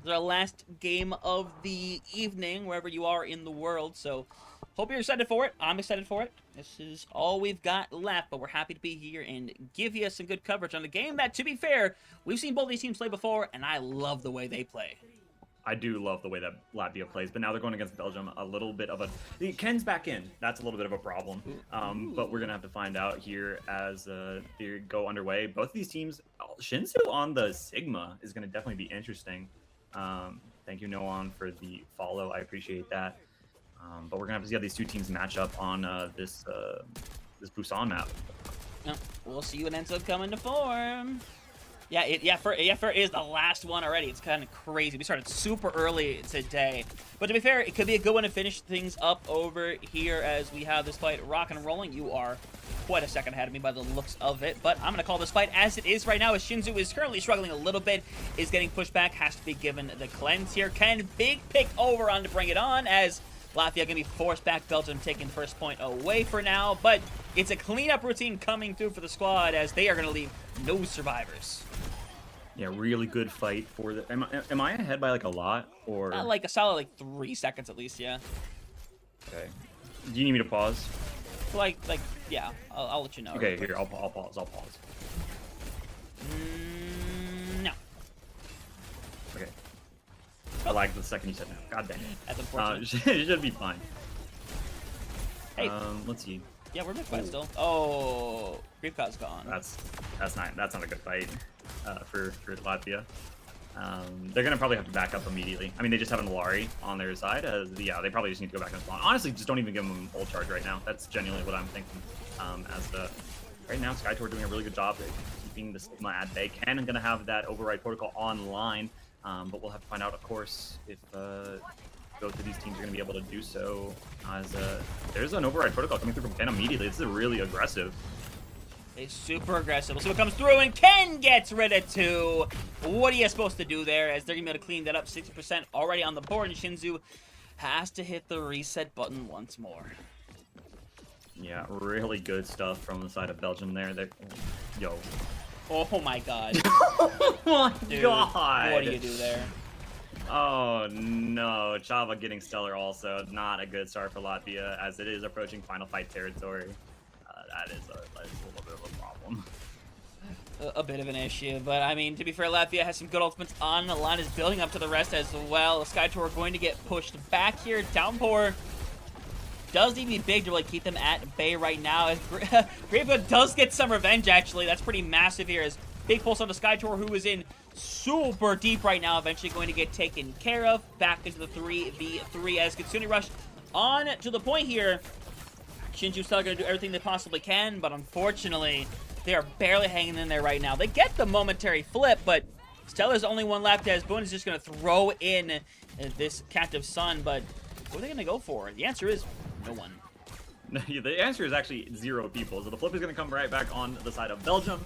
This is our last game of the evening, wherever you are in the world. So, hope you're excited for it. I'm excited for it. This is all we've got left, but we're happy to be here and give you some good coverage on a game that, to be fair, we've seen both these teams play before, and I love the way they play. I do love the way that Latvia plays, but now they're going against Belgium. A little bit of a Ken's back in. That's a little bit of a problem. But we're gonna have to find out here as they go underway. Both of these teams, Shinsu on the Sigma is gonna definitely be interesting. Thank you, Noan, for the follow. I appreciate that. But we're gonna have to see how these two teams match up on this Busan map. We'll see what ends up coming to form. Yeah, for is the last one already. It's kind of crazy. We started super early today. But to be fair, it could be a good one to finish things up over here as we have this fight rock and rolling. You are quite a second ahead of me by the looks of it. But I'm going to call this fight as it is right now, as Shinsu is currently struggling a little bit, is getting pushed back, has to be given the cleanse here. Ken, big pick over on to bring it on as Latvia going to be forced back. Belgium taking first point away for now. But it's a cleanup routine coming through for the squad as they are going to leave no survivors. Yeah, really good fight for the. Am I ahead by like a lot or? Like a solid 3 seconds at least, yeah. Okay. Do you need me to pause? Yeah. I'll let you know. Okay, here I'll pause. I'll pause. No. Okay. I like the second you said no. God dang it. That's unfortunate. It should be fine. Hey. Let's see. Yeah, we're mid fight still. Oh, Griefcot's gone. That's not a good fight for Latvia. They're gonna probably have to back up immediately. I mean, they just have an Lari on their side. Yeah, they probably just need to go back and spawn. Honestly, just don't even give them ult charge right now. That's genuinely what I'm thinking. Right now, SkyTour doing a really good job at keeping the Sigma at bay. Ken gonna have that override protocol online, but we'll have to find out, of course, if both of these teams are going to be able to do so. As there's an override protocol coming through from Ken immediately. This is really aggressive. It's super aggressive. We'll see what comes through, and Ken gets rid of 2. What are you supposed to do there? As they're going to be able to clean that up. 60% already on the board, and Shinsu has to hit the reset button once more. Yeah, really good stuff from the side of Belgium there. Yo. Oh my god. Oh my Dude, god. what do you do there? Oh no, Chava getting stellar also. Not a good start for Latvia as it is approaching final fight territory. That is a little bit of a problem. A bit of an issue, but I mean, to be fair, Latvia has some good ultimates on the line, is building up to the rest as well. SkyTour going to get pushed back here. Downpour does need to be big to really keep them at bay right now. Gravewood does get some revenge, actually. That's pretty massive here as big pulse on the SkyTour, who is in super deep right now, eventually going to get taken care of. Back into the 3v3 as Kitsune Rush on to the point here. Shinju's still going to do everything they possibly can, but unfortunately, they are barely hanging in there right now. They get the momentary flip, but Stellar's only one left as Boone is just going to throw in this Captive Sun, but what are they going to go for? The answer is no one. The answer is actually 0 people. So the flip is going to come right back on the side of Belgium.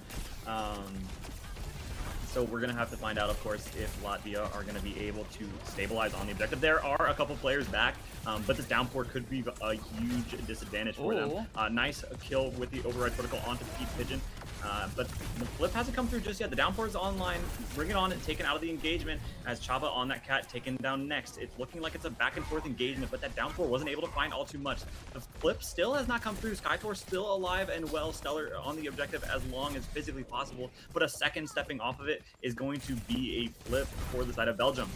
So we're going to have to find out, of course, if Latvia are going to be able to stabilize on the objective. There are a couple players back, but this downpour could be a huge disadvantage for them. Nice kill with the override protocol onto the Pete Pigeon. But the flip hasn't come through just yet. The downpour is online. Bring it on and taken out of the engagement as Chava on that cat taken down next. It's looking like it's a back and forth engagement, but that downpour wasn't able to find all too much. The flip still has not come through. SkyTour still alive and well. Stellar on the objective as long as physically possible, but a second stepping off of it is going to be a flip for the side of Belgium.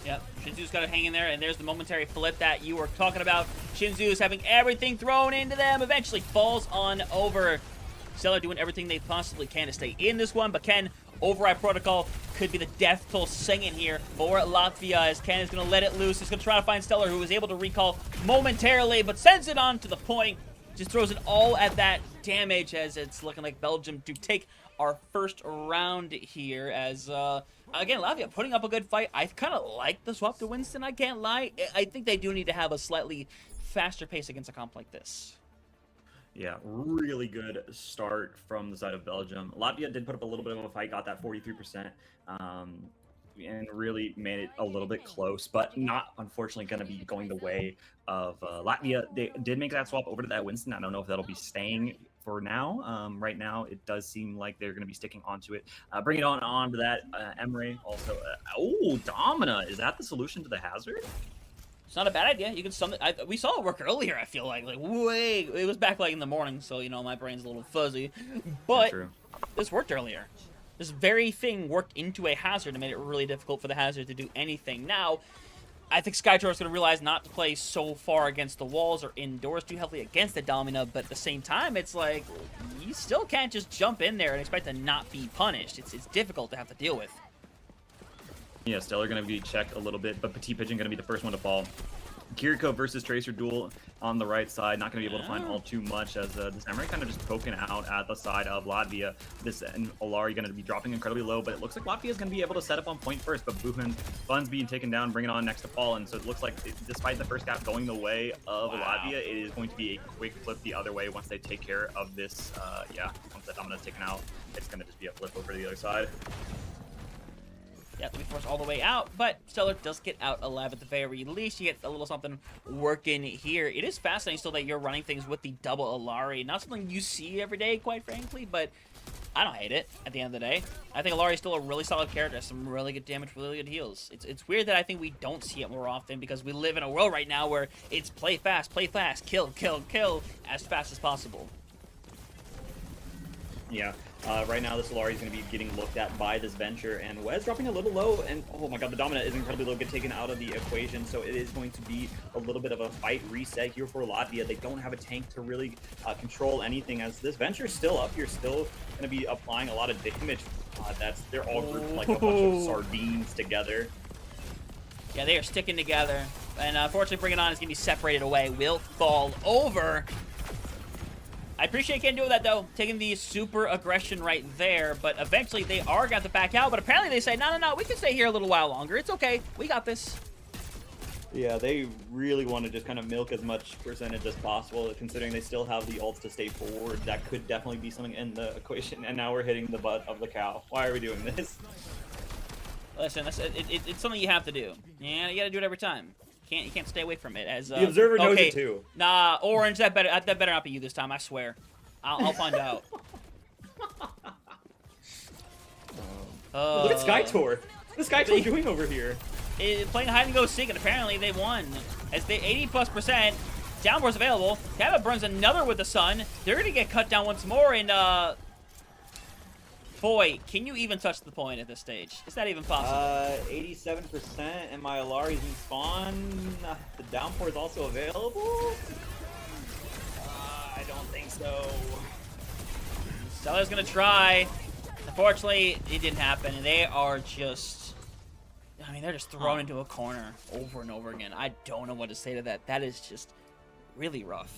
Yep, Shinzu's got to hang in there, and there's the momentary flip that you were talking about. Shinzu is having everything thrown into them, eventually falls on over. Stellar doing everything they possibly can to stay in this one, but Ken, override protocol could be the death toll singing here for Latvia as Ken is going to let it loose. He's going to try to find Stellar, who was able to recall momentarily, but sends it on to the point. Just throws it all at that damage as it's looking like Belgium to take our first round here as, again, Latvia putting up a good fight. I kind of like the swap to Winston, I can't lie. I think they do need to have a slightly faster pace against a comp like this. Yeah, really good start from the side of Belgium. Latvia did put up a little bit of a fight, got that 43%, and really made it a little bit close, but not, unfortunately, going to be going the way of Latvia. They did make that swap over to that Winston. I don't know if that'll be staying for now. Right now, it does seem like they're going to be sticking onto it. Bring it on to that. Emre also. Oh, Domina. Is that the solution to the hazard? It's not a bad idea. You can summon. We saw it work earlier. I feel like way. It was back like in the morning, so you know my brain's a little fuzzy. But this worked earlier. This very thing worked into a hazard and made it really difficult for the hazard to do anything. Now, I think Skytour's going to realize not to play so far against the walls or indoors too heavily against the Domina, but at the same time, it's like, you still can't just jump in there and expect to not be punished. It's difficult to have to deal with. Yeah, Stellar going to be checked a little bit, but Petit Pigeon going to be the first one to fall. Kiriko versus Tracer duel on the right side. Not going to be able to find all too much as this Emre kind of just poking out at the side of Latvia. This and Olari going to be dropping incredibly low, but it looks like Latvia is going to be able to set up on point first, but Fun's being taken down, bring it on next to fall, and so it looks like despite the first gap going the way of Latvia, it is going to be a quick flip the other way once they take care of this. Once that Domina's taken out, it's going to just be a flip over to the other side. Yeah, to be forced all the way out, but Stellar does get out alive at the very least. You get a little something working here. It is fascinating still that you're running things with the double Olari. Not something you see every day, quite frankly, but I don't hate it at the end of the day. I think Olari is still a really solid character, has some really good damage, really good heals. It's weird that I think we don't see it more often because we live in a world right now where it's play fast, kill, kill, kill as fast as possible. Yeah. Right now, this Solari is going to be getting looked at by this Venture, and Wes dropping a little low, and oh my god, the Dominant is incredibly low, get taken out of the equation, so it is going to be a little bit of a fight reset here for Latvia. They don't have a tank to really control anything, as this Venture is still up here, still going to be applying a lot of damage. They're all grouped like a bunch of sardines together. Yeah, they are sticking together, and unfortunately, Bring It On is going to be separated away, will fall over. I appreciate you can't do that, though, taking the super aggression right there, but eventually they are going to back out, but apparently they say, no, we can stay here a little while longer. It's okay. We got this. Yeah, they really want to just kind of milk as much percentage as possible, considering they still have the ults to stay forward. That could definitely be something in the equation, and now we're hitting the butt of the cow. Why are we doing this? Listen, it's something you have to do. Yeah, you got to do it every time. You can't stay away from it. As the observer knows it too. Nah, Orange, that better not be you this time. I swear. I'll find out. Look at Skytour. What's Skytour doing over here? Playing hide and go seek, and apparently they won. As they 80+%, Downpour's available. Kava burns another with the sun. They're gonna get cut down once more, and boy, can you even touch the point at this stage? Is that even possible? 87%, and my Alari's in spawn. The Downpour is also available? I don't think so. Stellar's gonna try. Unfortunately, it didn't happen, and they are just... I mean, they're just thrown into a corner over and over again. I don't know what to say to that. That is just really rough.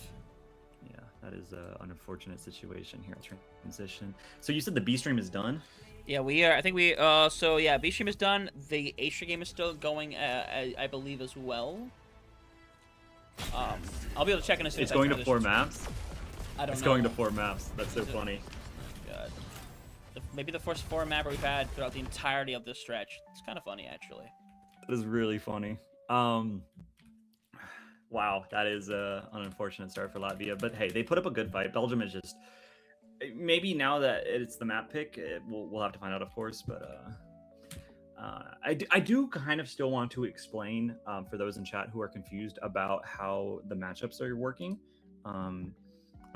Yeah, that is an unfortunate situation here at transition. So you said the B stream is done? Yeah, we are. I think we. So yeah, B stream is done. The A stream game is still going, I believe, as well. I'll be able to check in as soon as it's going to 4 maps. I don't know. It's going to 4 maps. That's so funny. God. Maybe the first 4 map we've had throughout the entirety of this stretch. It's kind of funny, actually. That is really funny. Wow, that is an unfortunate start for Latvia. But hey, they put up a good fight. Belgium is just... Maybe now that it's the map pick, we'll have to find out, of course. But I do kind of still want to explain for those in chat who are confused about how the matchups are working.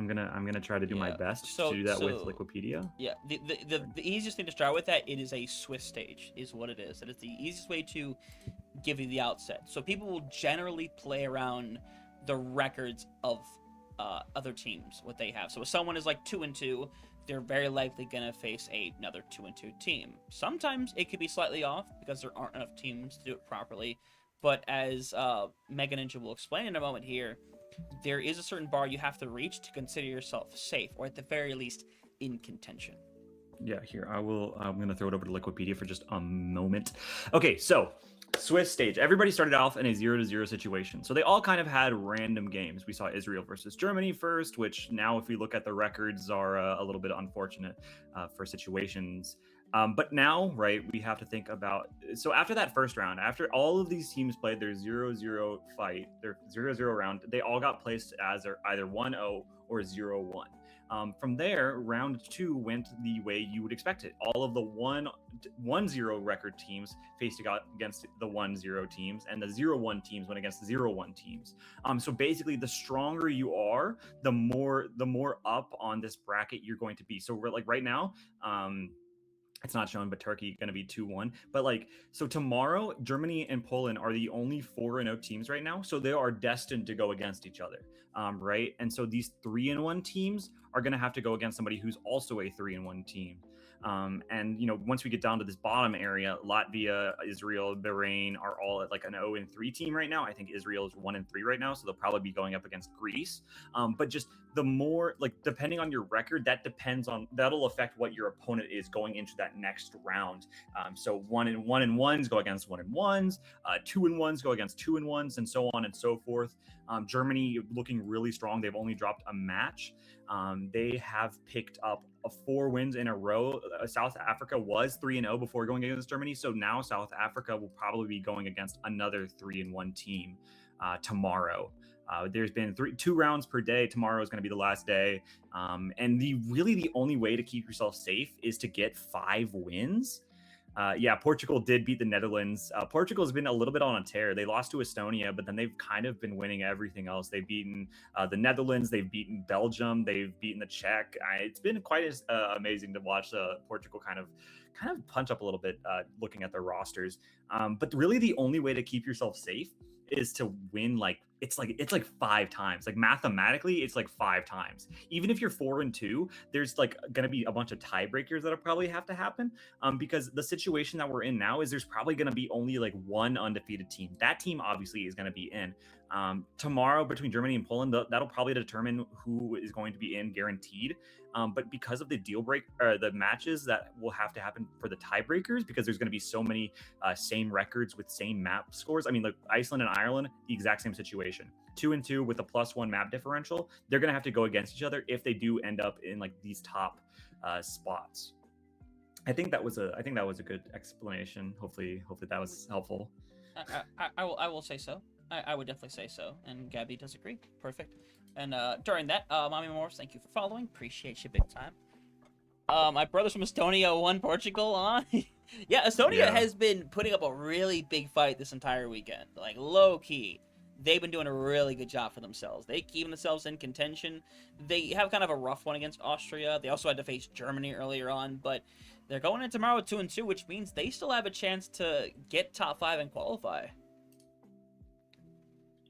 I'm gonna try to do my best to do that with Liquipedia. Yeah, the easiest thing to start with that it is a Swiss stage is what it is. That is the easiest way to give you the outset. So people will generally play around the records of other teams, what they have. So if someone is like 2-2, they're very likely gonna face another 2-2 team. Sometimes it could be slightly off because there aren't enough teams to do it properly. But as Mega Ninja will explain in a moment here, there is a certain bar you have to reach to consider yourself safe, or at the very least, in contention. Yeah, here, I'm going to throw it over to Liquipedia for just a moment. Okay, so, Swiss stage. Everybody started off in a 0-0 situation. So they all kind of had random games. We saw Israel versus Germany first, which now, if we look at the records, are a little bit unfortunate for situations. But now, right, we have to think about... So after that first round, after all of these teams played their 0-0 fight, their 0-0 round, they all got placed as either 1-0 or 0-1. From there, round 2 went the way you would expect it. All of the 1-0 record teams faced against the 1-0 teams, and the 0-1 teams went against the 0-1 teams. So basically, the stronger you are, the more up on this bracket you're going to be. So we're like right now, it's not shown, but Turkey going to be 2-1. But like, so tomorrow, Germany and Poland are the only 4-0 teams right now. So they are destined to go against each other, right? And so these 3-1 teams are going to have to go against somebody who's also a 3-1 team. And, you know, once we get down to this bottom area, Latvia, Israel, Bahrain are all at like an 0-3 team right now. I think Israel is 1-3 right now. So they'll probably be going up against Greece. But just the more, like, depending on your record, that'll affect what your opponent is going into that next round. So 1-1s go against 1-1s, 2-1s go against 2-1s, and so on and so forth. Germany looking really strong. They've only dropped a match. They have picked up 4 wins in a row. South Africa was 3-0 before going against Germany. So now South Africa will probably be going against another 3-1 team tomorrow. There's been 2 rounds per day. Tomorrow is going to be the last day. And the only way to keep yourself safe is to get 5 wins. Portugal did beat the Netherlands. Portugal has been a little bit on a tear. They lost to Estonia, but then they've kind of been winning everything else. They've beaten the Netherlands. They've beaten Belgium. They've beaten the Czech. It's been quite amazing to watch Portugal kind of punch up a little bit looking at their rosters. But really the only way to keep yourself safe is to win it's like 5 times. Like mathematically, it's like 5 times. Even if you're 4-2, there's like gonna be a bunch of tiebreakers that'll probably have to happen. Because the situation that we're in now is there's probably gonna be only like 1 undefeated team. That team obviously is gonna be in. Tomorrow between Germany and Poland, that'll probably determine who is going to be in guaranteed. But because of the the matches that will have to happen for the tiebreakers, because there's going to be so many same records with same map scores. I mean, like Iceland and Ireland, the exact same situation. 2-2 with a +1 map differential. They're going to have to go against each other if they do end up in like these top spots. I think that was a good explanation. Hopefully that was helpful. I will say so. I would definitely say so. And Gabby does agree. Perfect. And during that, Mommy Morse, thank you for following. Appreciate you big time. My brothers from Estonia won Portugal on. Yeah, Estonia has been putting up a really big fight this entire weekend. Like, low key. They've been doing a really good job for themselves. They keep themselves in contention. They have kind of a rough one against Austria. They also had to face Germany earlier on, but they're going in tomorrow 2-2, which means they still have a chance to get top 5 and qualify.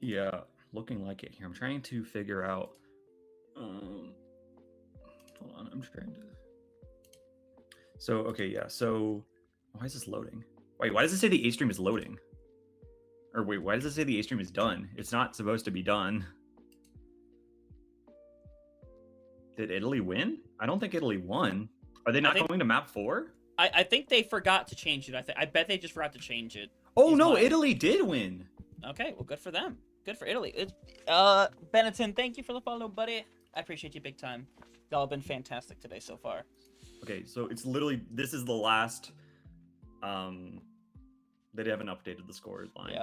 Yeah, looking like it here. I'm trying to figure out. Hold on, I'm trying to. So okay, yeah. So why is this loading? Wait, why does it say the A stream is loading? Or wait, why does it say the A stream is done? It's not supposed to be done. Did Italy win? I don't think Italy won. Are they not going to map 4? I think they forgot to change it. I bet they just forgot to change it. Oh no, Italy did win. Okay, well, good for them. Good for Italy. Benetton, thank you for the follow, buddy. I appreciate you big time. Y'all have been fantastic today so far. Okay, so it's literally, this is the last, they haven't updated the score line.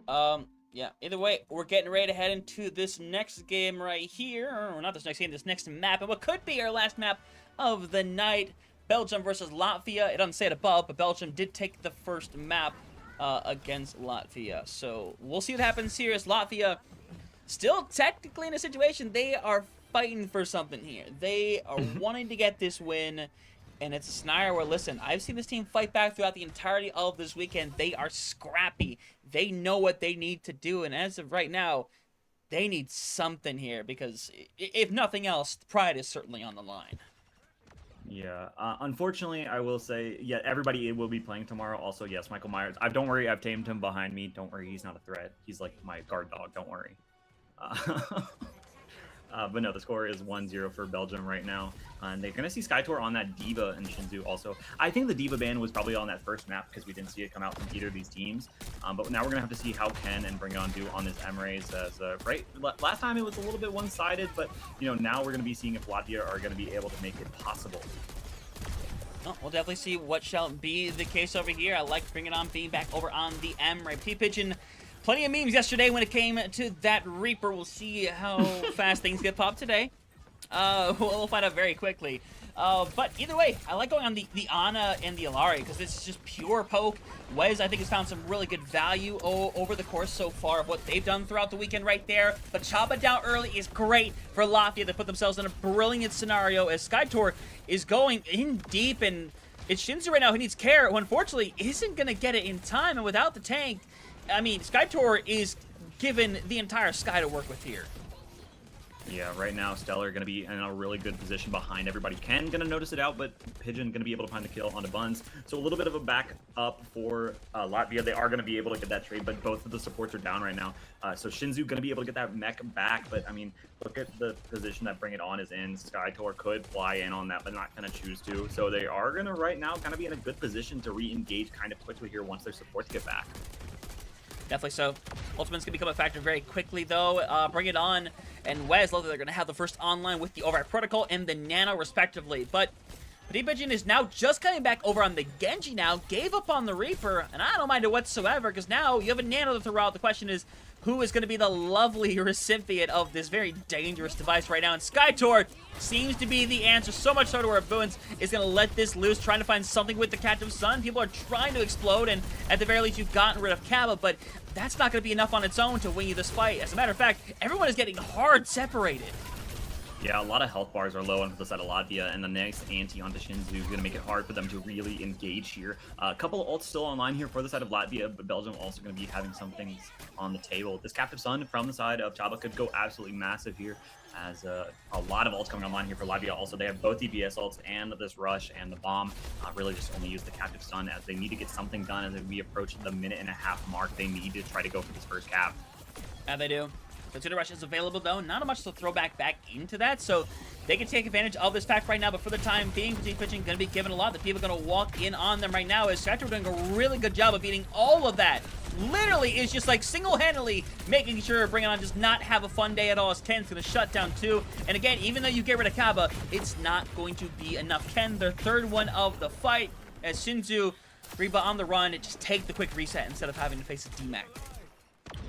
Yeah. Yeah, either way, we're getting ready to head into this next game right here. Or not this next game, this next map. And what could be our last map of the night. Belgium versus Latvia. It doesn't say it above, but Belgium did take the first map against Latvia. So we'll see what happens here as Latvia still technically in a situation. They are fighting for something here. They are wanting to get this win. And it's a scenario where, listen, I've seen this team fight back throughout the entirety of this weekend. They are scrappy. They know what they need to do. And as of right now, they need something here because, if nothing else, pride is certainly on the line. Yeah. Unfortunately, I will say, yeah, everybody will be playing tomorrow. Also, yes, Michael Myers. Don't worry, I've tamed him behind me. Don't worry, he's not a threat. He's like my guard dog. Don't worry. But no, the score is 1-0 for Belgium right now. And they're going to see SkyTour on that D.Va and Shinzu also. I think the D.Va ban was probably on that first map because we didn't see it come out from either of these teams. But now we're going to have to see how Ken and Bring It On do on this EMEA. Right? Last time it was a little bit one-sided, but now we're going to be seeing if Latvia are going to be able to make it possible. Well, we'll definitely see what shall be the case over here. I like Bring It On being back over on the EMEA. P-Pigeon. Plenty of memes yesterday when it came to that Reaper. We'll see how fast things get popped today. We'll find out very quickly. But either way, I like going on the Ana and the Alari because this is just pure poke. Wes, I think, has found some really good value over the course so far of what they've done throughout the weekend right there. But Chaba down early is great for Latvia to put themselves in a brilliant scenario as SkyTour is going in deep, and it's Shinzu right now who needs care, who unfortunately isn't going to get it in time. And without the tank, I mean, SkyTour is given the entire sky to work with here. Yeah, right now Stellar going to be in a really good position behind everybody. Ken going to notice it out, but Pigeon going to be able to find the kill onto Buns. So a little bit of a back up for Latvia. They are going to be able to get that trade, but both of the supports are down right now. So Shinzu going to be able to get that mech back, but I mean, look at the position that Bring It On is in. SkyTour could fly in on that, but not going to choose to. So they are going to right now kind of be in a good position to re-engage kind of quickly here once their supports get back. Definitely so. Ultimate's going to become a factor very quickly, though. Bring It On and Wes, they're going to have the first online with the Overwatch Protocol and the Nano, respectively. But Petit Pigeon is now just coming back over on the Genji now, gave up on the Reaper, and I don't mind it whatsoever, because now you have a Nano to throw out. The question is, who is going to be the lovely recipient of this very dangerous device right now? And SkyTour seems to be the answer, so much so to where Boons is going to let this loose, trying to find something with the Captive Sun. People are trying to explode, and at the very least, you've gotten rid of Kaba, but that's not going to be enough on its own to win you this fight. As a matter of fact, everyone is getting hard separated. Yeah, a lot of health bars are low on the side of Latvia, and the next anti onto Shinzu is going to make it hard for them to really engage here. A couple of ults still online here for the side of Latvia, but Belgium also going to be having some things on the table. This Captive Sun from the side of Chaba could go absolutely massive here, as a lot of ults coming online here for Latvia. Also, they have both DPS ults and this rush and the bomb. Really just only use the Captive Sun as they need to get something done as we approach the minute-and-a-half mark. They need to try to go for this first cap. Yeah, they do. Consider Rush is available, though. Not much to throw back into that, so they can take advantage of this fact right now. But for the time being, Petit Pigeon going to be given a lot. The people are going to walk in on them right now as SkyTour doing a really good job of beating all of that. Literally is just like single-handedly making sure Bring It On does not have a fun day at all, as Ken's going to shut down too. And again, even though you get rid of Kaba, it's not going to be enough. Ken, their third one of the fight, as Shinzu, Reba on the run, just take the quick reset instead of having to face a DMAC.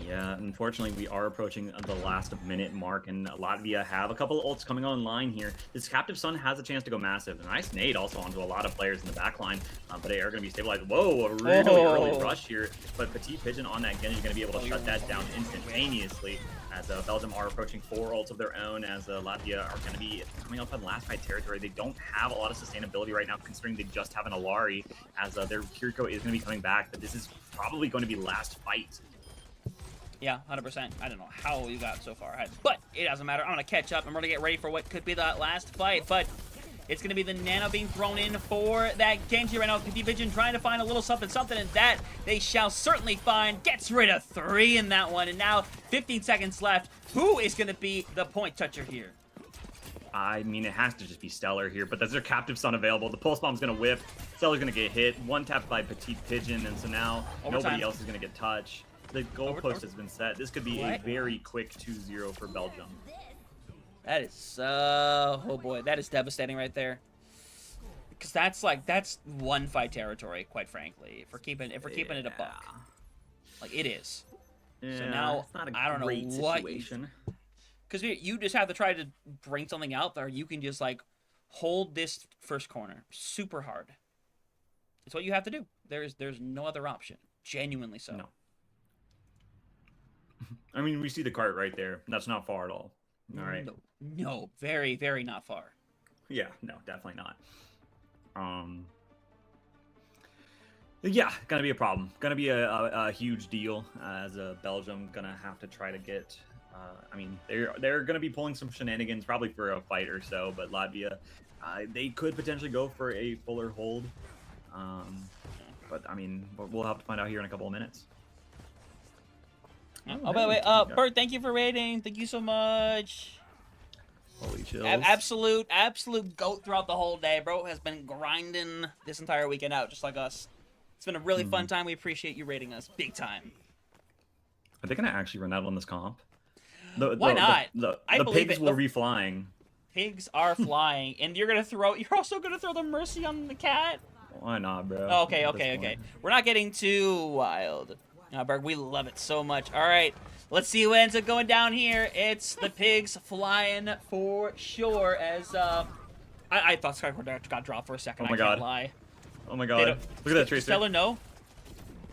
Yeah, unfortunately, we are approaching the last minute mark, and Latvia have a couple of ults coming online here. This Captive Sun has a chance to go massive. A nice nade also onto a lot of players in the back line, but they are going to be stabilized. Whoa, a really early rush here, but Petit Pigeon on that Genji is going to be able to shut that down instantaneously, as Belgium are approaching 4 ults of their own, as Latvia are going to be coming up on last fight territory. They don't have a lot of sustainability right now, considering they just have an Alari, as their Kiriko is going to be coming back, but this is probably going to be last fight. Yeah, 100%. I don't know how you got so far ahead, but it doesn't matter. I'm going to catch up. I'm going to get ready for what could be that last fight, but it's going to be the Nano being thrown in for that Genji right now. Petit Pigeon trying to find a little something, and that they shall certainly find. Gets rid of 3 in that one, and now 15 seconds left. Who is going to be the point toucher here? I mean, it has to just be Stellar here, but there's their Captive Sun available. The Pulse Bomb's going to whip. Stellar's going to get hit. One tap by Petit Pigeon, and so now nobody else is going to get touched. The goalpost has been set. This could be a very quick 2-0 for Belgium. That is, oh boy, that is devastating right there. Because that's one fight territory, quite frankly. If we're keeping it a buck, like it is. Yeah, so now it's not a I don't know what. Situation. Because you just have to try to bring something out there. You can just like hold this first corner super hard. It's what you have to do. There's no other option. Genuinely so. No. I mean, we see the cart right there. That's not far at all. All right. No, very, very not far. Yeah, no, definitely not. Yeah, gonna be a problem. Gonna be a huge deal, as Belgium gonna have to try to get. I mean, they're gonna be pulling some shenanigans probably for a fight or so, but Latvia, they could potentially go for a fuller hold. But I mean, we'll have to find out here in a couple of minutes. Oh, by the way, Bert, thank you for rating. Thank you so much. Holy chills. Absolute goat throughout the whole day. Bro has been grinding this entire weekend out, just like us. It's been a really fun time. We appreciate you rating us big time. Are they going to actually run out on this comp? Why not? The pigs will be flying. Pigs are flying, and you're also gonna throw the mercy on the cat? Why not, bro? Okay. We're not getting too wild. Berg, we love it so much. All right, let's see who ends up going down here. It's the pigs flying for sure. As I thought Skycore got dropped for a second. Oh I my can't god. lie. Oh my god. Look at that Tracer. Stellar, no.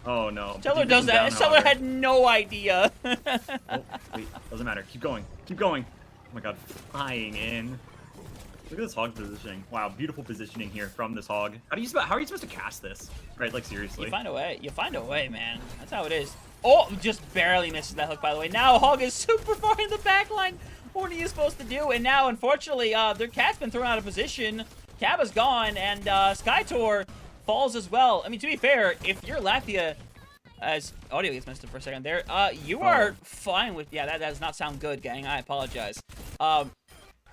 Oh no. Stellar does that. Stellar had no idea. Oh, wait. Doesn't matter. Keep going. Keep going. Oh my god. Flying in. Look at this hog positioning. Wow, beautiful positioning here from this hog. How are you supposed to cast this? Right, like seriously. You find a way. You find a way, man. That's how it is. Oh, just barely misses that hook, by the way. Now Hog is super far in the back line. What are you supposed to do? And now, unfortunately, their cat's been thrown out of position. Cabba's gone, and Skytor falls as well. I mean, to be fair, if you're Latvia, as audio gets messed up for a second there, you are fine with... Yeah, that does not sound good, gang. I apologize.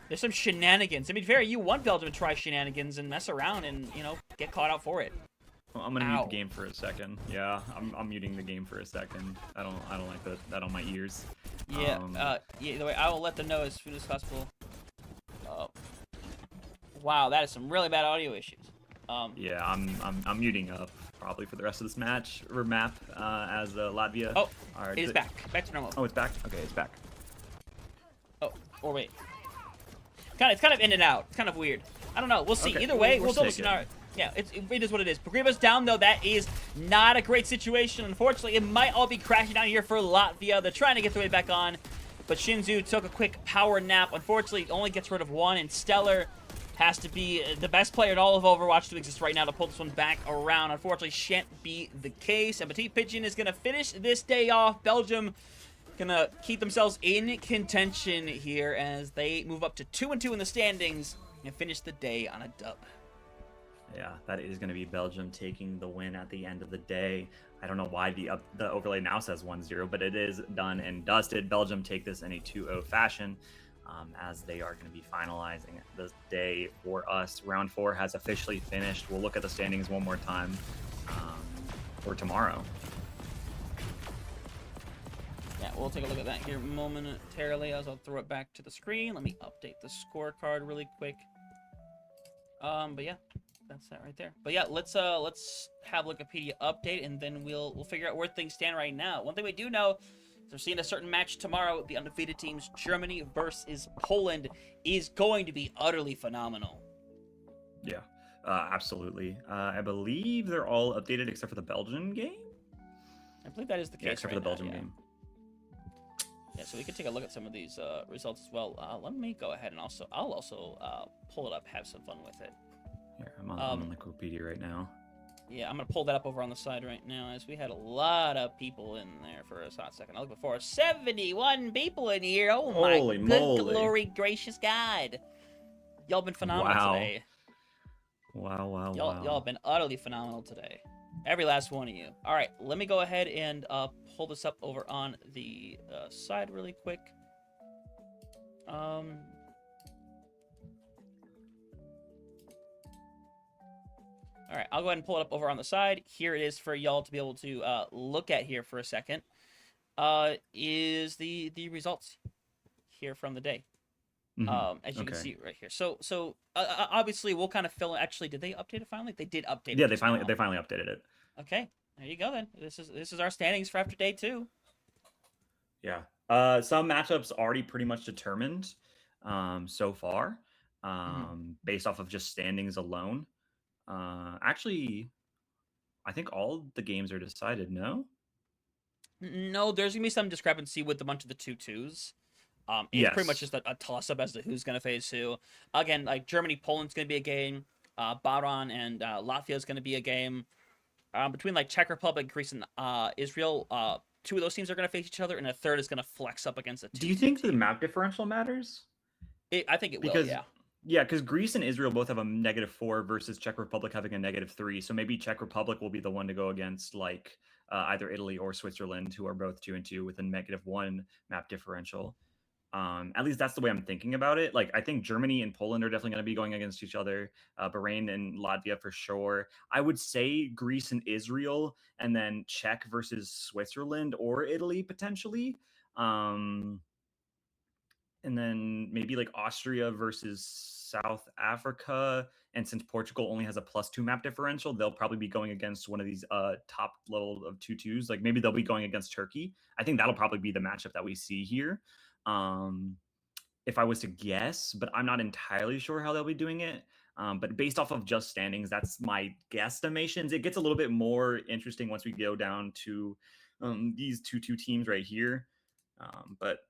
There's some shenanigans. I mean, fair, you want Belgium to try shenanigans and mess around and, you know, get caught out for it. Well, I'm gonna mute the game for a second. Yeah, I'm muting the game for a second. I don't like that on my ears. Yeah. Yeah. Either way, I will let them know as soon as possible. Wow, that is some really bad audio issues. Yeah, I'm muting up probably for the rest of this match or map as Latvia. Oh, it is back. Back to normal. Oh, it's back. Okay, it's back. Oh, or wait. It's kind of in and out. It's kind of weird. I don't know. We'll see. Okay, Either way, we'll still take it. Yeah, it is what it is. Pogreba's down, though. That is not a great situation. Unfortunately, it might all be crashing down here for Latvia. They're trying to get their way back on, but Shinzu took a quick power nap. Unfortunately, only gets rid of one, and Stellar has to be the best player in all of Overwatch to exist right now to pull this one back around. Unfortunately, shan't be the case. And Petit Pigeon is going to finish this day off. Belgium gonna keep themselves in contention here as they move up to 2-2 in the standings and finish the day on a dub. Yeah, that is going to be Belgium taking the win at the end of the day. I don't know why the overlay now says 1-0, but it is done and dusted. Belgium take this in a 2-0 fashion as they are going to be finalizing this day for us. Round 4 has officially finished. We'll look at the standings one more time for tomorrow. Yeah, we'll take a look at that here momentarily as I'll throw it back to the screen. Let me update the scorecard really quick. But yeah, that's that right there. But yeah, let's have Wikipedia update, and then we'll figure out where things stand right now. One thing we do know is we're seeing a certain match tomorrow. The undefeated teams, Germany versus Poland, is going to be utterly phenomenal. Yeah, absolutely. I believe they're all updated except for the Belgian game. I believe that is the case. Yeah, except for the Belgian game. Yeah, so we can take a look at some of these results as well. Let me go ahead and I'll also pull it up, have some fun with it. Here, I'm on Wikipedia right now. Yeah, I'm gonna pull that up over on the side right now, as we had a lot of people in there for a hot second. I looked before, 71 people in here. Oh my Holy good moly. glory gracious God! Y'all been phenomenal today. Wow. Y'all have been utterly phenomenal today. Every last one of you. All right, let me go ahead and pull this up over on the side really quick. All right, I'll go ahead and pull it up over on the side. Here it is for y'all to be able to look at here for a second. Is the results here from the day. As you can see right here. So obviously we'll kind of fill in. Actually, did they update it finally? They did update it. Yeah, they finally updated it. Okay, there you go then. This is our standings for after day 2. Yeah. Some matchups already pretty much determined so far based off of just standings alone. Actually, I think all the games are decided, no? No, there's going to be some discrepancy with a bunch of the 2-2s. It's pretty much just a toss-up as to who's going to face who. Again, like Germany, Poland's going to be a game. Bahrain and Latvia is going to be a game. Between like Czech Republic, Greece, and Israel, 2 of those teams are going to face each other, and a third is going to flex up against a 2. Do you think the map differential matters? I think it will, yeah. Yeah, because Greece and Israel both have a -4 versus Czech Republic having a -3. So maybe Czech Republic will be the one to go against like either Italy or Switzerland, who are both 2-2 with a -1 map differential. At least that's the way I'm thinking about it. Like, I think Germany and Poland are definitely going to be going against each other. Bahrain and Latvia for sure. I would say Greece and Israel, and then Czech versus Switzerland or Italy potentially. And then maybe like Austria versus South Africa And since Portugal only has a +2 map differential, they'll probably be going against one of these top level of 2-2s. Like maybe they'll be going against Turkey. I think that'll probably be the matchup that we see here. If I was to guess, but I'm not entirely sure how they'll be doing it. But based off of just standings, that's my guesstimations. It gets a little bit more interesting once we go down to these 2-2 teams right here. But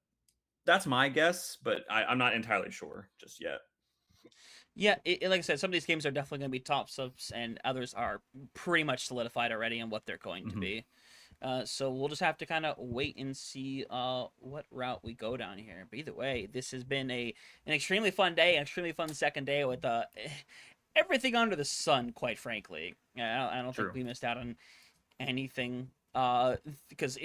that's my guess, but I'm not entirely sure just yet. Yeah, like I said, some of these games are definitely going to be top subs, and others are pretty much solidified already on what they're going to be. So we'll just have to kind of wait and see what route we go down here. But either way, this has been an extremely fun day, an extremely fun second day with everything under the sun, quite frankly. I don't think we missed out on anything because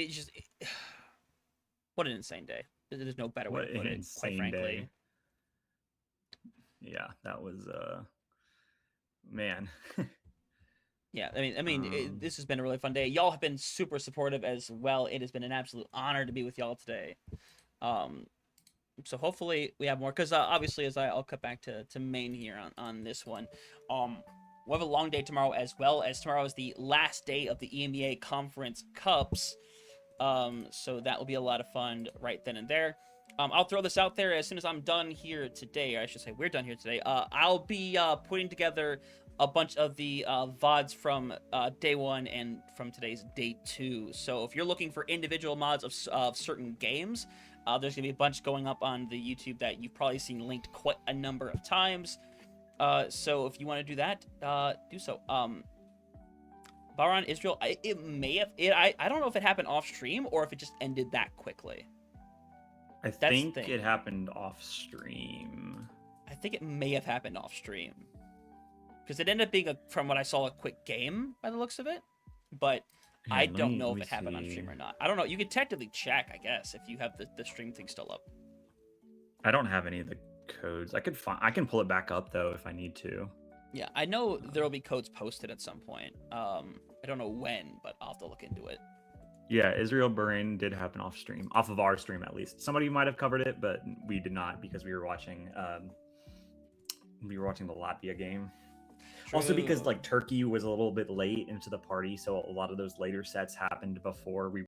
what an insane day. There's no better way to put it, quite frankly. Day. Yeah, that was man. Yeah, I mean, this has been a really fun day. Y'all have been super supportive as well. It has been an absolute honor to be with y'all today. So hopefully we have more, because obviously, as I'll cut back to main here on this one. We'll have a long day tomorrow, as well as tomorrow is the last day of the EMEA Conference Cups. So that will be a lot of fun right then and there. I'll throw this out there as soon as I'm done here today, or I should say we're done here today. I'll be putting together a bunch of the VODs from day 1 and from today's day 2. So if you're looking for individual mods of certain games, there's going to be a bunch going up on the YouTube that you've probably seen linked quite a number of times. So if you want to do that, do so. Bahrain, Israel, it may have... I don't know if it happened off stream or if it just ended that quickly. I think it happened off stream. I think it may have happened off stream. Because it ended up being, from what I saw, a quick game by the looks of it. But yeah, I don't know if it happened on stream or not. I don't know. You could technically check, I guess, if you have the stream thing still up. I don't have any of the codes. I can pull it back up, though, if I need to. Yeah, I know there will be codes posted at some point. I don't know when, but I'll have to look into it. Yeah, Israel Bahrain did happen off stream, off of our stream at least. Somebody might have covered it, but we did not because we were watching the Latvia game. True. Also because like Turkey was a little bit late into the party, so a lot of those later sets happened before we